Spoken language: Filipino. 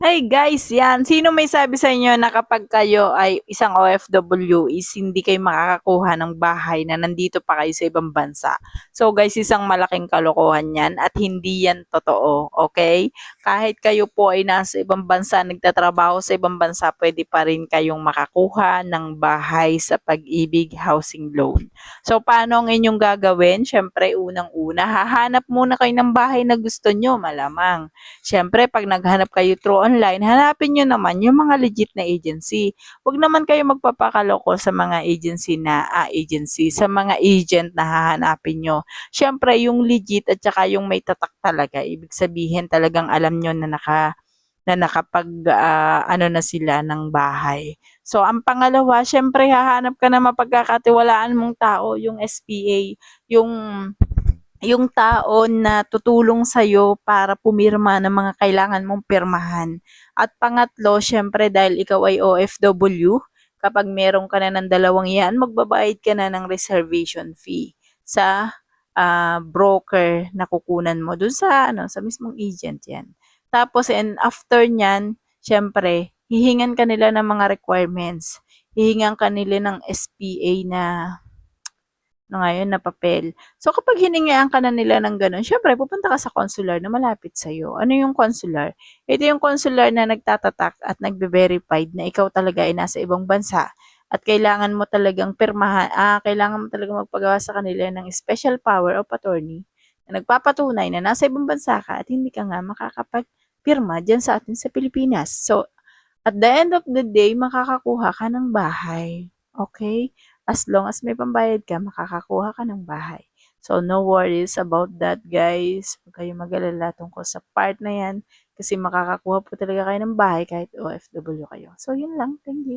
Hey guys, yan. Sino may sabi sa inyo na kapag kayo ay isang OFW is hindi kayo makakakuha ng bahay na nandito pa kayo sa ibang bansa? So guys, isang malaking kalokohan yan at hindi yan totoo, okay? Kahit kayo po ay nasa ibang bansa, nagtatrabaho sa ibang bansa, pwede pa rin kayong makakuha ng bahay sa Pag-ibig Housing Loan. So paano ang inyong gagawin? Siyempre, unang-una, hahanap muna kayo ng bahay na gusto nyo, malamang. Siyempre, pag naghanap kayo through online, hanapin nyo naman yung mga legit na agency. Huwag naman kayo magpapakaloko sa mga agency, sa mga agent na hahanapin nyo. Siyempre, yung legit at saka yung may tatak talaga. Ibig sabihin talagang alam nyo na nakapag ano na sila ng bahay. So, ang pangalawa, syempre hahanap ka na mapagkakatiwalaan mong tao, yung SPA, yung yung tao na tutulong sa'yo para pumirma ng mga kailangan mong pirmahan. At pangatlo, syempre dahil ikaw ay OFW, kapag meron ka na ng dalawang yan, magbabayad ka na ng reservation fee sa broker na kukunan mo dun sa mismong agent yan. Tapos and after nyan, syempre, hihingan ka nila ng mga requirements. Hihingan ka nila ng SPA na papel. So, kapag hiningian ka na nila ng gano'n, syempre pupunta ka sa consular na malapit sa'yo. Ano yung consular? Ito yung consular na nagtatatak at nagbe-verified na ikaw talaga ay nasa ibang bansa at kailangan mo talagang kailangan mo talagang magpagawa sa kanila ng special power of attorney na nagpapatunay na nasa ibang bansa ka at hindi ka nga makakapagpirma dyan sa atin sa Pilipinas. So, at the end of the day, makakakuha ka ng bahay. Okay? As long as may pambayad ka, makakakuha ka ng bahay. So, no worries about that, guys. Huwag kayong mag-alala tungkol sa part na yan kasi makakakuha po talaga kayo ng bahay kahit OFW kayo. So, yun lang. Thank you.